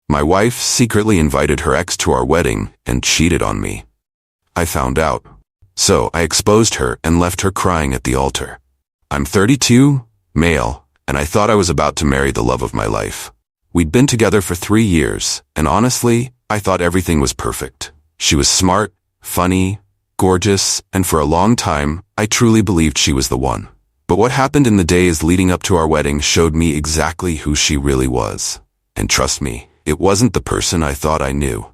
My wife secretly invited her ex to our wedding and cheated on me. I found out. So I exposed her and left her crying at the altar. I'm 32, male, and I thought I was about to marry the love of my life. We'd been together for 3 years, and honestly, I thought everything was perfect. She was smart, funny, gorgeous, and for a long time, I truly believed she was the one. But what happened in the days leading up to our wedding showed me exactly who she really was. And trust me, it wasn't the person I thought I knew.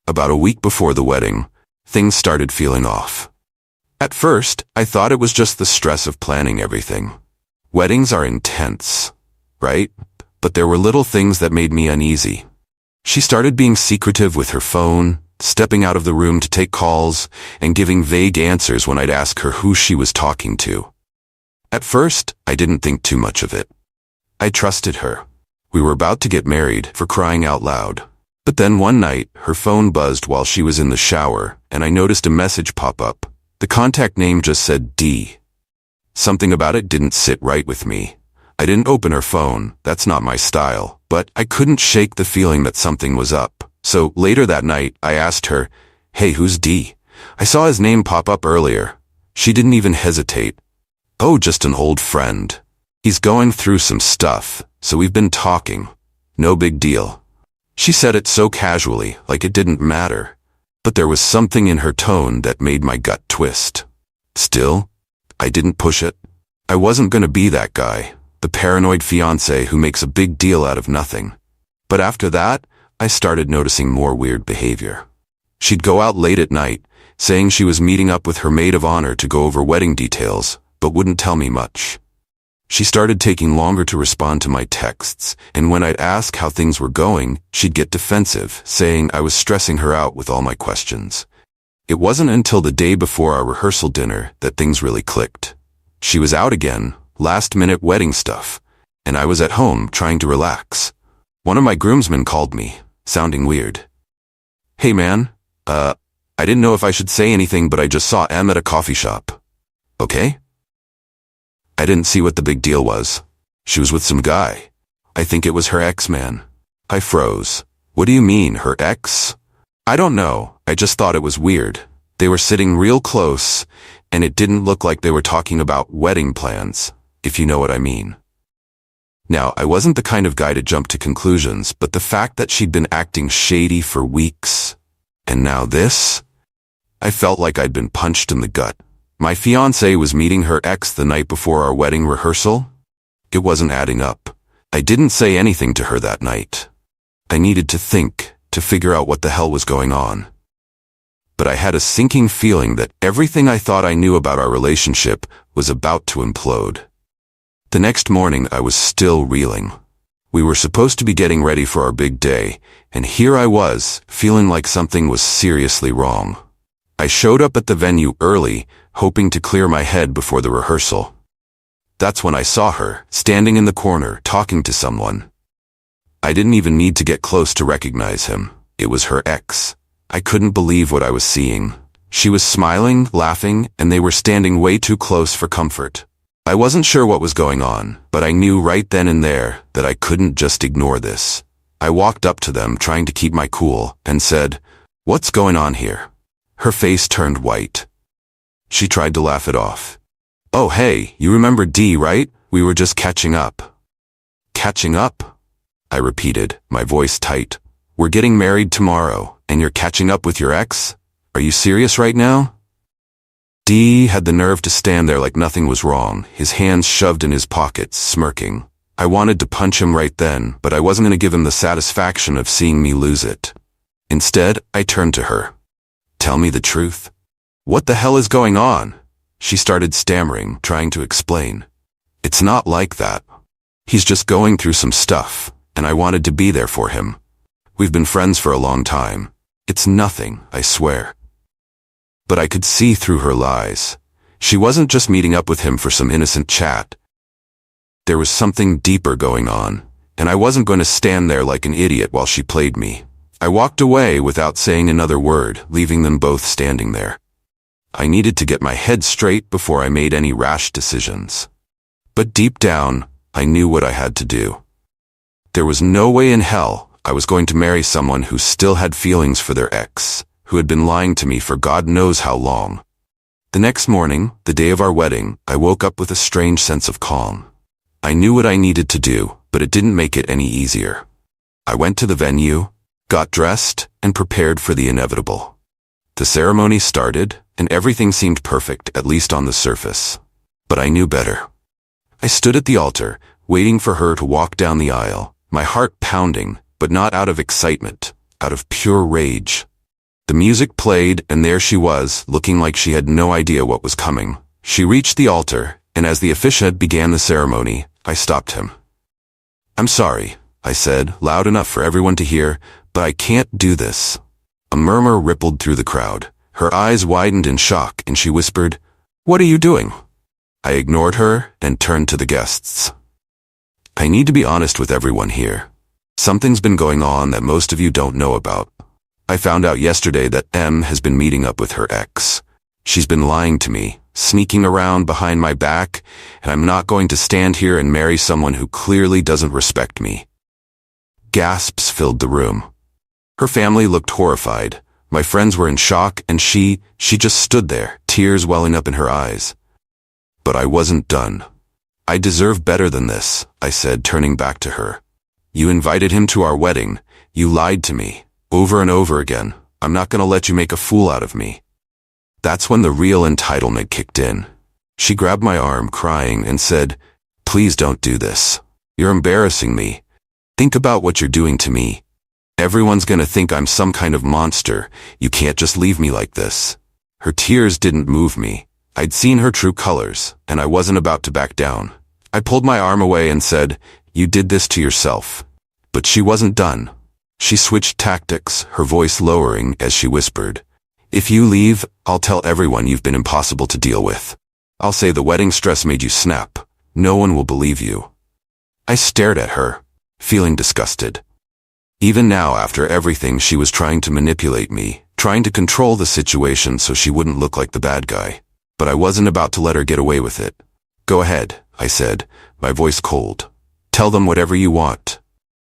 About a week before the wedding, things started feeling off. At first, I thought it was just the stress of planning everything. Weddings are intense, right? But there were little things that made me uneasy. She started being secretive with her phone, stepping out of the room to take calls, and giving vague answers when I'd ask her who she was talking to. At first, I didn't think too much of it. I trusted her. We were about to get married, for crying out loud. But then one night, her phone buzzed while she was in the shower, and I noticed a message pop up. The contact name just said D. Something about it didn't sit right with me. I didn't open her phone, that's not my style, but I couldn't shake the feeling that something was up. So later that night, I asked her, "Hey, who's D? I saw his name pop up earlier." She didn't even hesitate. "Oh, just an old friend. He's going through some stuff, so we've been talking. No big deal." She said it so casually, like it didn't matter. But there was something in her tone that made my gut twist. Still, I didn't push it. I wasn't gonna be that guy, the paranoid fiancé who makes a big deal out of nothing. But after that, I started noticing more weird behavior. She'd go out late at night, saying she was meeting up with her maid of honor to go over wedding details, but wouldn't tell me much. She started taking longer to respond to my texts, and when I'd ask how things were going, she'd get defensive, saying I was stressing her out with all my questions. It wasn't until the day before our rehearsal dinner that things really clicked. She was out again, last-minute wedding stuff, and I was at home trying to relax. One of my groomsmen called me, sounding weird. "Hey man, I didn't know if I should say anything, but I just saw Em at a coffee shop. Okay?" I didn't see what the big deal was. She was with some guy. I think it was her ex-man. I froze. "What do you mean, her ex?" "I don't know, I just thought it was weird. They were sitting real close, and it didn't look like they were talking about wedding plans, if you know what I mean." Now, I wasn't the kind of guy to jump to conclusions, but the fact that she'd been acting shady for weeks, and now this, I felt like I'd been punched in the gut. My fiancé was meeting her ex the night before our wedding rehearsal? It wasn't adding up. I didn't say anything to her that night. I needed to think, to figure out what the hell was going on. But I had a sinking feeling that everything I thought I knew about our relationship was about to implode. The next morning, I was still reeling. We were supposed to be getting ready for our big day, and here I was, feeling like something was seriously wrong. I showed up at the venue early, hoping to clear my head before the rehearsal. That's when I saw her, standing in the corner, talking to someone. I didn't even need to get close to recognize him. It was her ex. I couldn't believe what I was seeing. She was smiling, laughing, and they were standing way too close for comfort. I wasn't sure what was going on, but I knew right then and there that I couldn't just ignore this. I walked up to them, trying to keep my cool, and said, "What's going on here?" Her face turned white. She tried to laugh it off. "Oh hey, you remember D, right? We were just catching up." "Catching up?" I repeated, my voice tight. "We're getting married tomorrow, and you're catching up with your ex? Are you serious right now?" D had the nerve to stand there like nothing was wrong, his hands shoved in his pockets, smirking. I wanted to punch him right then, but I wasn't going to give him the satisfaction of seeing me lose it. Instead, I turned to her. "Tell me the truth. What the hell is going on?" She started stammering, trying to explain. "It's not like that. He's just going through some stuff, and I wanted to be there for him. We've been friends for a long time. It's nothing, I swear." But I could see through her lies. She wasn't just meeting up with him for some innocent chat. There was something deeper going on, and I wasn't going to stand there like an idiot while she played me. I walked away without saying another word, leaving them both standing there. I needed to get my head straight before I made any rash decisions. But deep down, I knew what I had to do. There was no way in hell I was going to marry someone who still had feelings for their ex, who had been lying to me for God knows how long. The next morning, the day of our wedding, I woke up with a strange sense of calm. I knew what I needed to do, but it didn't make it any easier. I went to the venue, got dressed, and prepared for the inevitable. The ceremony started, and everything seemed perfect, at least on the surface. But I knew better. I stood at the altar, waiting for her to walk down the aisle, my heart pounding, but not out of excitement, out of pure rage. The music played, and there she was, looking like she had no idea what was coming. She reached the altar, and as the officiant began the ceremony, I stopped him. "I'm sorry," I said, loud enough for everyone to hear, "but I can't do this." A murmur rippled through the crowd. Her eyes widened in shock, and she whispered, "What are you doing?" I ignored her and turned to the guests. "I need to be honest with everyone here. Something's been going on that most of you don't know about. I found out yesterday that M has been meeting up with her ex. She's been lying to me, sneaking around behind my back, and I'm not going to stand here and marry someone who clearly doesn't respect me." Gasps filled the room. Her family looked horrified. My friends were in shock, and she just stood there, tears welling up in her eyes. But I wasn't done. "I deserve better than this," I said, turning back to her. "You invited him to our wedding. You lied to me. Over and over again. I'm not going to let you make a fool out of me." That's when the real entitlement kicked in. She grabbed my arm, crying, and said, "Please don't do this. You're embarrassing me. Think about what you're doing to me. Everyone's going to think I'm some kind of monster. You can't just leave me like this." Her tears didn't move me. I'd seen her true colors, and I wasn't about to back down. I pulled my arm away and said, "You did this to yourself." But she wasn't done. She switched tactics, her voice lowering as she whispered, "If you leave, I'll tell everyone you've been impossible to deal with. I'll say the wedding stress made you snap. No one will believe you." I stared at her, feeling disgusted. Even now, after everything, she was trying to manipulate me, trying to control the situation so she wouldn't look like the bad guy. But I wasn't about to let her get away with it. "Go ahead," I said, my voice cold. "Tell them whatever you want.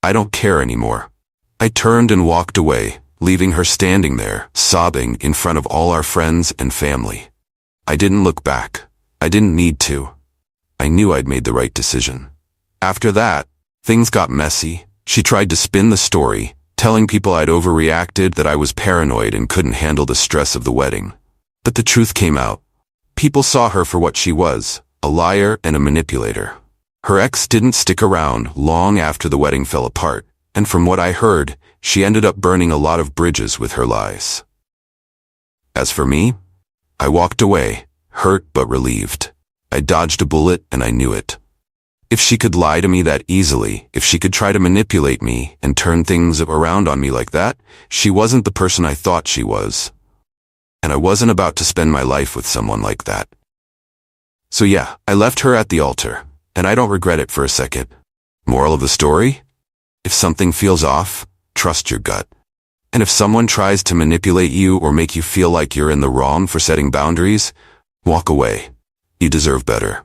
I don't care anymore." I turned and walked away, leaving her standing there, sobbing in front of all our friends and family. I didn't look back. I didn't need to. I knew I'd made the right decision. After that, things got messy. She tried to spin the story, telling people I'd overreacted, that I was paranoid and couldn't handle the stress of the wedding. But the truth came out. People saw her for what she was, a liar and a manipulator. Her ex didn't stick around long after the wedding fell apart, and from what I heard, she ended up burning a lot of bridges with her lies. As for me, I walked away, hurt but relieved. I dodged a bullet, and I knew it. If she could lie to me that easily, if she could try to manipulate me and turn things around on me like that, she wasn't the person I thought she was. And I wasn't about to spend my life with someone like that. So yeah, I left her at the altar, and I don't regret it for a second. Moral of the story? If something feels off, trust your gut. And if someone tries to manipulate you or make you feel like you're in the wrong for setting boundaries, walk away. You deserve better.